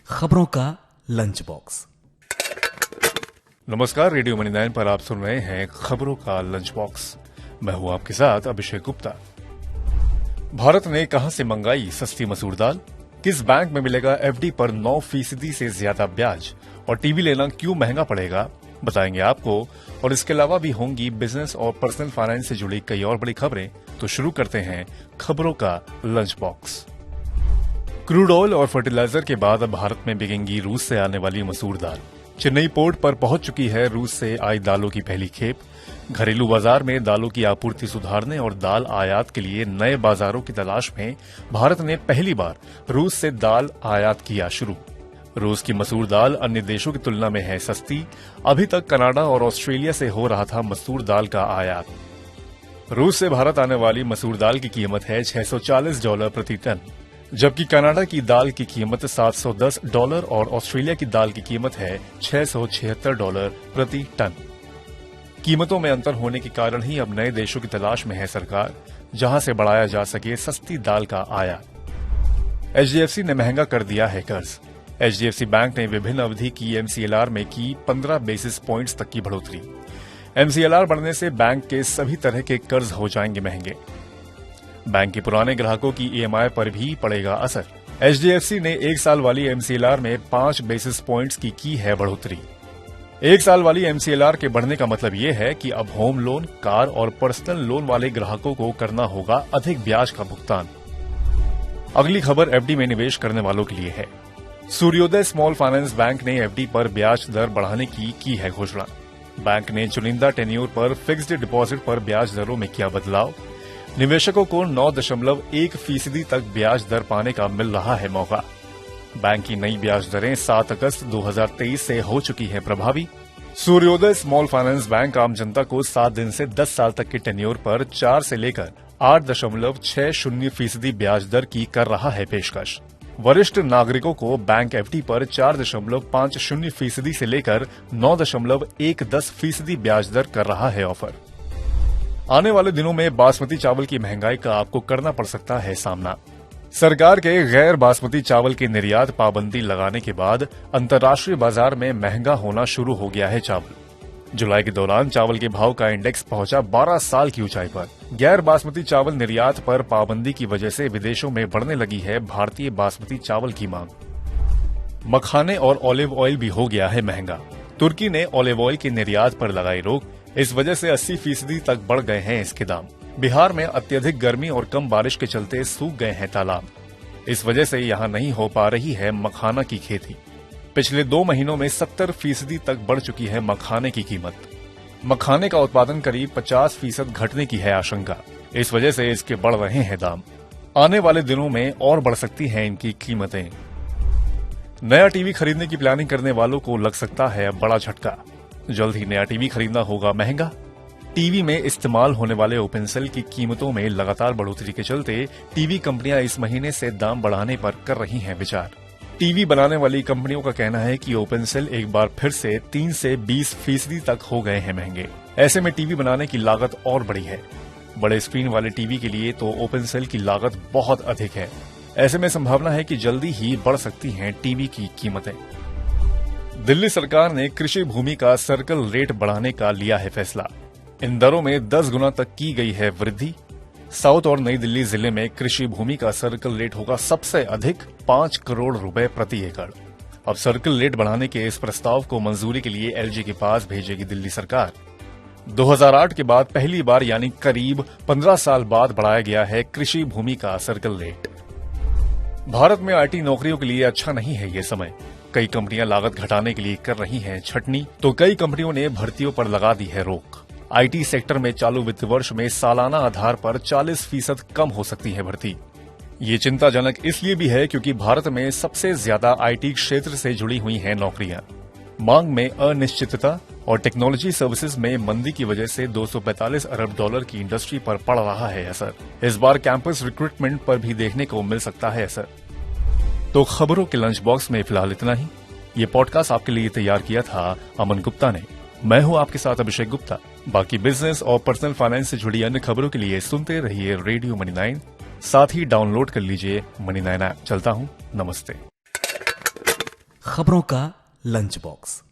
खबरों का lunch box. नमस्कार, रेडियो मनी 9 पर आप सुन रहे हैं खबरों का लंच बॉक्स। मैं हूं आपके साथ अभिषेक गुप्ता। भारत ने कहां से मंगाई सस्ती मसूर दाल? किस बैंक में मिलेगा एफडी पर 9% से ज्यादा ब्याज? और टीवी लेना क्यों महंगा पड़ेगा, बताएंगे आपको। और इसके अलावा भी होंगी बिजनेस और पर्सनल फाइनेंस से जुड़ी कई और बड़ी खबरें। तो शुरू करते हैं खबरों का लंच बॉक्स। क्रूड ऑयल और फर्टिलाइजर के बाद अब भारत में बिकेंगी रूस से आने वाली मसूर दाल। चेन्नई पोर्ट पर पहुंच चुकी है रूस से आई दालों की पहली खेप। घरेलू बाजार में दालों की आपूर्ति सुधारने और दाल आयात के लिए नए बाजारों की तलाश में भारत ने पहली बार रूस से दाल आयात किया शुरू। रूस की मसूर दाल अन्य देशों की तुलना में है सस्ती। अभी तक कनाडा और ऑस्ट्रेलिया से हो रहा था मसूर दाल का आयात। रूस से भारत आने वाली मसूर दाल की कीमत है $640 प्रति टन, जबकि कनाडा की दाल की कीमत $710 और ऑस्ट्रेलिया की दाल की कीमत है $676 प्रति टन। कीमतों में अंतर होने के कारण ही अब नए देशों की तलाश में है सरकार, जहां से बढ़ाया जा सके सस्ती दाल का आयात। एचडीएफसी ने महंगा कर दिया है कर्ज। एचडीएफसी बैंक ने विभिन्न अवधि की एमसीएलआर में की 15 बेसिस पॉइंट्स तक की बढ़ोतरी। एमसीएलआर बढ़ने से बैंक के सभी तरह के कर्ज हो जाएंगे महंगे। बैंक के पुराने ग्राहकों की ईएमआई पर भी पड़ेगा असर। एचडीएफसी ने 1 साल वाली एमसीएलआर में 5 बेसिस पॉइंट्स की है बढ़ोतरी। 1 साल वाली एमसीएलआर के बढ़ने का मतलब ये है कि अब होम लोन, कार और पर्सनल लोन वाले ग्राहकों को करना होगा अधिक ब्याज का भुगतान। अगली खबर एफडी में निवेश करने वालों के लिए है। सूर्योदय स्मॉल फाइनेंस बैंक ने एफडी पर ब्याज दर बढ़ाने की है घोषणा। बैंक ने चुनिंदा टेन्योर पर फिक्स्ड डिपॉजिट पर ब्याज दरों में किया बदलाव। निवेशकों को 9.1% तक ब्याज दर पाने का मिल रहा है मौका। बैंक की नई ब्याज दरें 7 अगस्त 2023 से हो चुकी हैं प्रभावी। सूर्योदय स्मॉल फाइनेंस बैंक आम जनता को 7 दिन से 10 साल तक के टेन्योर पर 4 से लेकर 8.60% ब्याज दर की कर रहा है पेशकश। वरिष्ठ नागरिकों को बैंक एफडी पर 4.50% से लेकर 9.10% ब्याज दर कर रहा है ऑफर। आने वाले दिनों में बासमती चावल की महंगाई का आपको करना पड़ सकता है सामना। सरकार के गैर बासमती चावल की निर्यात पाबंदी लगाने के बाद अंतर्राष्ट्रीय बाजार में महंगा होना शुरू हो गया है चावल। जुलाई के दौरान चावल के भाव का इंडेक्स पहुंचा 12 साल की ऊंचाई पर। गैर बासमती चावल निर्यात पर पाबंदी की वजह से विदेशों में बढ़ने लगी है भारतीय बासमती चावल की मांग। मखाने और ऑलिव ऑयल भी हो गया है महंगा। तुर्की ने ऑलिव ऑयल की निर्यात पर लगाई रोक। इस वजह से 80% तक बढ़ गए हैं इसके दाम। बिहार में अत्यधिक गर्मी और कम बारिश के चलते सूख गए हैं तालाब। इस वजह से यहां नहीं हो पा रही है मखाना की खेती। पिछले 2 महीनों में 70% तक बढ़ चुकी है मखाने की कीमत। मखाने का उत्पादन करीब 50% घटने की है आशंका। इस वजह से इसके बढ़ रहे हैं दाम। आने वाले दिनों में और बढ़ सकती हैं इनकी कीमतें। नया टीवी खरीदने की प्लानिंग करने वालों को लग सकता है बड़ा झटका। जल्द ही नया टीवी खरीदना होगा महंगा। टीवी में इस्तेमाल होने वाले ओपन सेल की कीमतों में लगातार बढ़ोतरी के चलते टीवी कंपनियां इस महीने से दाम बढ़ाने पर कर रही हैं विचार। टीवी बनाने वाली कंपनियों का कहना है कि ओपन सेल एक बार फिर से 3 से 20% तक हो गए हैं महंगे। ऐसे में टीवी बनाने की लागत और बढ़ी है। बड़े स्क्रीन वाले टीवी के लिए तो ओपन सेल की लागत बहुत अधिक है। ऐसे में संभावना है कि जल्दी ही बढ़ सकती हैं टीवी की कीमतें। दिल्ली सरकार ने कृषि भूमि का सर्कल रेट बढ़ाने का लिया है फैसला। इन दरों में 10 गुना तक की गई है वृद्धि। साउथ और नई दिल्ली जिले में कृषि भूमि का सर्कल रेट होगा सबसे अधिक 5 करोड़ रुपए प्रति एकड़। अब सर्कल रेट बढ़ाने के इस प्रस्ताव को मंजूरी के लिए एलजी के पास भेजेगी दिल्ली सरकार। 2008 के बाद पहली बार यानी करीब 15 साल बाद बढ़ाया गया है कृषि भूमि का सर्कल रेट। भारत में आईटी नौकरियों के लिए अच्छा नहीं है ये समय। कई कंपनियां लागत घटाने के लिए कर रही हैं छटनी, तो कई कंपनियों ने भर्तियों पर लगा दी है रोक। आईटी सेक्टर में चालू वित्त वर्ष में सालाना आधार पर 40% कम हो सकती है भर्ती। ये चिंताजनक इसलिए भी है क्योंकि भारत में सबसे ज्यादा आईटी क्षेत्र से जुड़ी हुई हैं नौकरियां। मांग में अनिश्चितता और टेक्नोलॉजी सर्विसेज में मंदी की वजह से $245 अरब की इंडस्ट्री पर पड़ रहा है असर। इस बार कैंपस रिक्रूटमेंट पर भी देखने को मिल सकता है असर। तो खबरों के लंच बॉक्स में फिलहाल इतना ही। ये पॉडकास्ट आपके लिए तैयार किया था अमन गुप्ता ने। मैं हूं आपके साथ अभिषेक गुप्ता। बाकी बिजनेस और पर्सनल फाइनेंस से जुड़ी अन्य खबरों के लिए सुनते रहिए रेडियो मनी 9। साथ ही डाउनलोड कर लीजिए मनी 9 ऐप। चलता हूं, नमस्ते। खबरों का लंच बॉक्स।